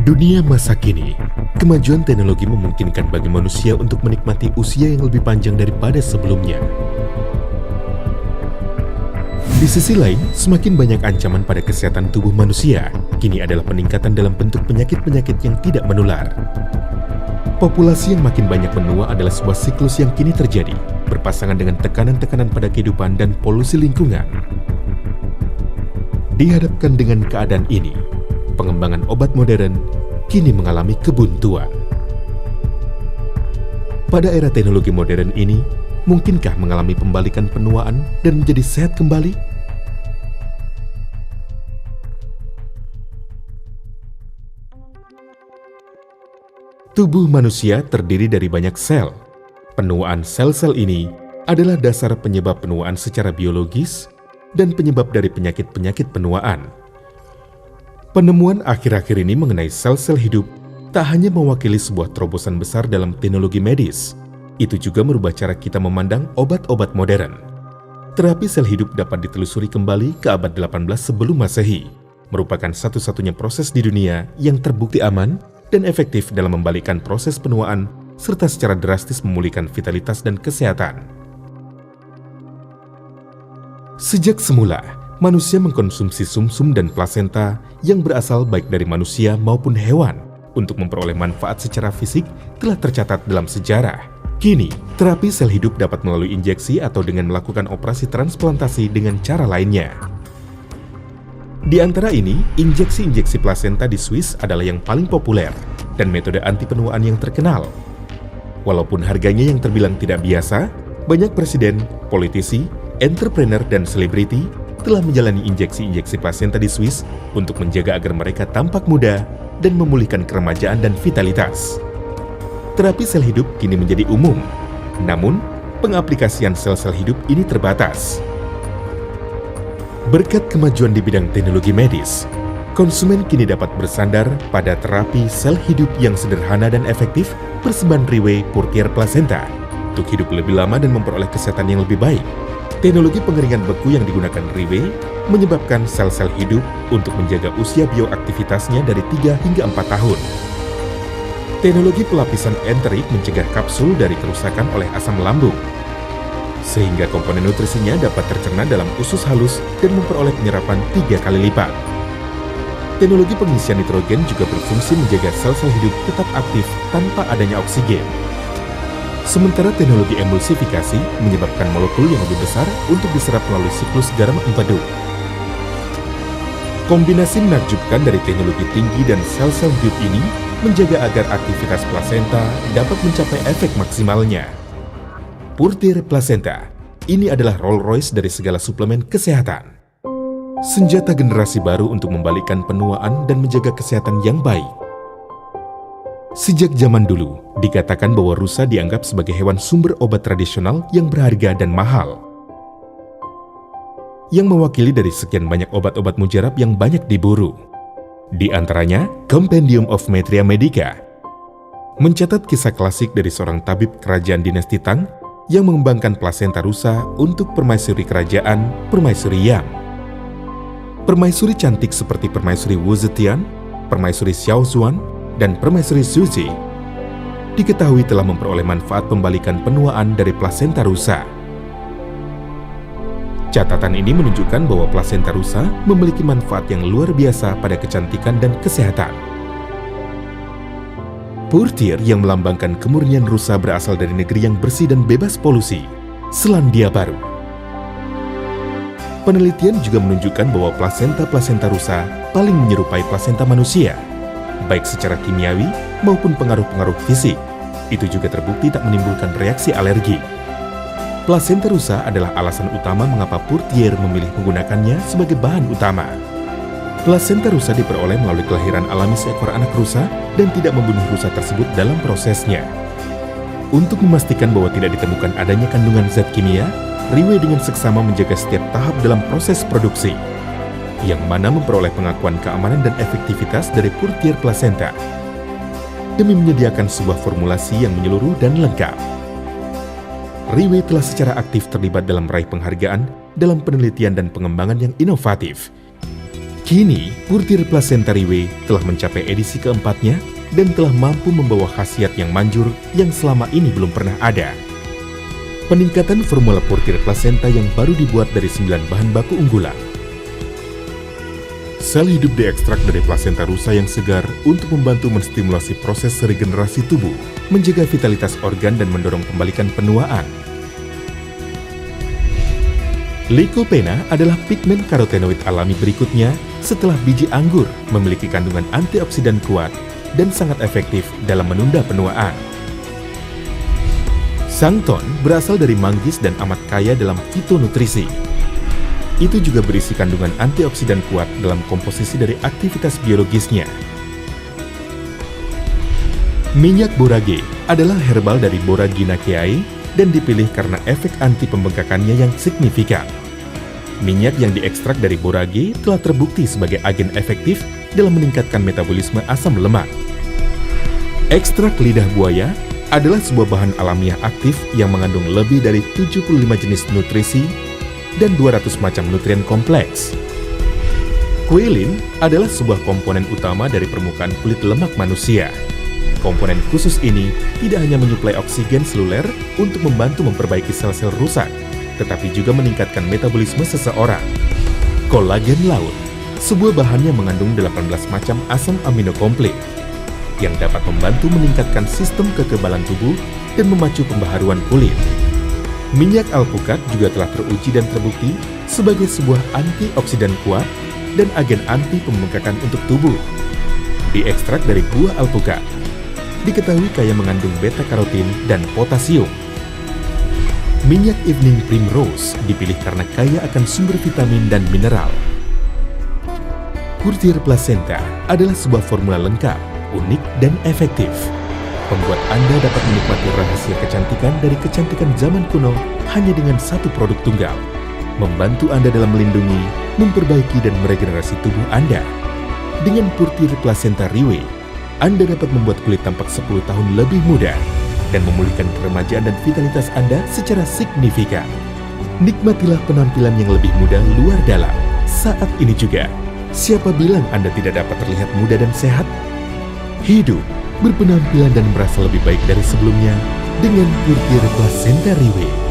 Dunia masa kini, kemajuan teknologi memungkinkan bagi manusia untuk menikmati usia yang lebih panjang daripada sebelumnya. Di sisi lain, semakin banyak ancaman pada kesehatan tubuh manusia, kini adalah peningkatan dalam bentuk penyakit-penyakit yang tidak menular. Populasi yang makin banyak menua adalah sebuah siklus yang kini terjadi, berpasangan dengan tekanan-tekanan pada kehidupan dan polusi lingkungan. Dihadapkan dengan keadaan ini, pengembangan obat modern kini mengalami kebuntuan. Pada era teknologi modern ini, mungkinkah mengalami pembalikan penuaan dan menjadi sehat kembali? Tubuh manusia terdiri dari banyak sel. Penuaan sel-sel ini adalah dasar penyebab penuaan secara biologis dan penyebab dari penyakit-penyakit penuaan. Penemuan akhir-akhir ini mengenai sel-sel hidup tak hanya mewakili sebuah terobosan besar dalam teknologi medis, itu juga merubah cara kita memandang obat-obat modern. Terapi sel hidup dapat ditelusuri kembali ke abad 18 sebelum Masehi, merupakan satu-satunya proses di dunia yang terbukti aman dan efektif dalam membalikkan proses penuaan serta secara drastis memulihkan vitalitas dan kesehatan. Sejak semula, manusia mengkonsumsi sumsum dan plasenta yang berasal baik dari manusia maupun hewan untuk memperoleh manfaat secara fisik telah tercatat dalam sejarah. Kini, terapi sel hidup dapat melalui injeksi atau dengan melakukan operasi transplantasi dengan cara lainnya. Di antara ini, injeksi-injeksi plasenta di Swiss adalah yang paling populer dan metode anti penuaan yang terkenal. Walaupun harganya yang terbilang tidak biasa, banyak presiden, politisi, entrepreneur, dan selebriti telah menjalani injeksi-injeksi plasenta di Swiss untuk menjaga agar mereka tampak muda dan memulihkan keremajaan dan vitalitas. Terapi sel hidup kini menjadi umum, namun pengaplikasian sel-sel hidup ini terbatas. Berkat kemajuan di bidang teknologi medis, konsumen kini dapat bersandar pada terapi sel hidup yang sederhana dan efektif persembahan Riwe Purtier Placenta untuk hidup lebih lama dan memperoleh kesehatan yang lebih baik. Teknologi pengeringan beku yang digunakan Riwe menyebabkan sel-sel hidup untuk menjaga usia bioaktivitasnya dari 3 hingga 4 tahun. Teknologi pelapisan enterik mencegah kapsul dari kerusakan oleh asam lambung, sehingga komponen nutrisinya dapat tercerna dalam usus halus dan memperoleh penyerapan 3 kali lipat. Teknologi pengisian nitrogen juga berfungsi menjaga sel-sel hidup tetap aktif tanpa adanya oksigen. Sementara teknologi emulsifikasi menyebabkan molekul yang lebih besar untuk diserap melalui siklus garam empedu. Kombinasi menakjubkan dari teknologi tinggi dan sel-sel hidup ini menjaga agar aktivitas plasenta dapat mencapai efek maksimalnya. Purtier Placenta, ini adalah Rolls Royce dari segala suplemen kesehatan. Senjata generasi baru untuk membalikkan penuaan dan menjaga kesehatan yang baik. Sejak zaman dulu, dikatakan bahwa rusa dianggap sebagai hewan sumber obat tradisional yang berharga dan mahal, yang mewakili dari sekian banyak obat-obat mujarab yang banyak diburu. Di antaranya, Compendium of Metria Medica mencatat kisah klasik dari seorang tabib kerajaan dinasti Tang yang mengembangkan plasenta rusa untuk permaisuri kerajaan Permaisuri Yang. Permaisuri cantik seperti Permaisuri Wu Zetian, Permaisuri Xiao Zuan, dan Permaisuri Suzy diketahui telah memperoleh manfaat pembalikan penuaan dari plasenta rusa. Catatan ini menunjukkan bahwa plasenta rusa memiliki manfaat yang luar biasa pada kecantikan dan kesehatan. Purtier yang melambangkan kemurnian rusa berasal dari negeri yang bersih dan bebas polusi, Selandia Baru. Penelitian juga menunjukkan bahwa plasenta rusa paling menyerupai plasenta manusia, baik secara kimiawi maupun pengaruh-pengaruh fisik. Itu juga terbukti tak menimbulkan reaksi alergi. Plasenta rusa adalah alasan utama mengapa Purtier memilih menggunakannya sebagai bahan utama. Plasenta rusa diperoleh melalui kelahiran alami seekor anak rusa dan tidak membunuh rusa tersebut dalam prosesnya. Untuk memastikan bahwa tidak ditemukan adanya kandungan zat kimia, Riwe dengan seksama menjaga setiap tahap dalam proses produksi, yang mana memperoleh pengakuan keamanan dan efektivitas dari Purtier Placenta demi menyediakan sebuah formulasi yang menyeluruh dan lengkap. Riwe telah secara aktif terlibat dalam meraih penghargaan dalam penelitian dan pengembangan yang inovatif. Kini, Purtir Plasenta Riwe telah mencapai edisi keempatnya dan telah mampu membawa khasiat yang manjur yang selama ini belum pernah ada. Peningkatan formula Purtir Plasenta yang baru dibuat dari 9 bahan baku unggulan. Sel hidup diekstrak dari plasenta rusa yang segar untuk membantu menstimulasi proses regenerasi tubuh, menjaga vitalitas organ dan mendorong pembalikan penuaan. Lycopena adalah pigmen karotenoid alami berikutnya setelah biji anggur memiliki kandungan antioksidan kuat dan sangat efektif dalam menunda penuaan. Sangton berasal dari manggis dan amat kaya dalam fitonutrisi. Itu juga berisi kandungan antioksidan kuat dalam komposisi dari aktivitas biologisnya. Minyak borage adalah herbal dari Boraginaceae dan dipilih karena efek anti pembengkakannya yang signifikan. Minyak yang diekstrak dari borage telah terbukti sebagai agen efektif dalam meningkatkan metabolisme asam lemak. Ekstrak lidah buaya adalah sebuah bahan alamiah aktif yang mengandung lebih dari 75 jenis nutrisi dan 200 macam nutrien kompleks. Kuilin adalah sebuah komponen utama dari permukaan kulit lemak manusia. Komponen khusus ini tidak hanya menyuplai oksigen seluler untuk membantu memperbaiki sel-sel rusak, tetapi juga meningkatkan metabolisme seseorang. Kolagen laut, sebuah bahan yang mengandung 18 macam asam amino komplit, yang dapat membantu meningkatkan sistem kekebalan tubuh dan memacu pembaharuan kulit. Minyak alpukat juga telah teruji dan terbukti sebagai sebuah antioksidan kuat dan agen anti pembengkakan untuk tubuh. Diekstrak dari buah alpukat, diketahui kaya mengandung beta-karotin dan potasium. Minyak evening primrose dipilih karena kaya akan sumber vitamin dan mineral. Purtir Plasenta adalah sebuah formula lengkap, unik, dan efektif. Membuat Anda dapat menikmati rahasia kecantikan dari kecantikan zaman kuno hanya dengan satu produk tunggal. Membantu Anda dalam melindungi, memperbaiki, dan meregenerasi tubuh Anda. Dengan Purtir Plasenta Riwe, Anda dapat membuat kulit tampak 10 tahun lebih muda dan memulihkan keremajaan dan vitalitas Anda secara signifikan. Nikmatilah penampilan yang lebih muda luar dalam saat ini juga. Siapa bilang Anda tidak dapat terlihat muda dan sehat? Hidup, berpenampilan dan merasa lebih baik dari sebelumnya dengan Purtir Plasenta Riwe.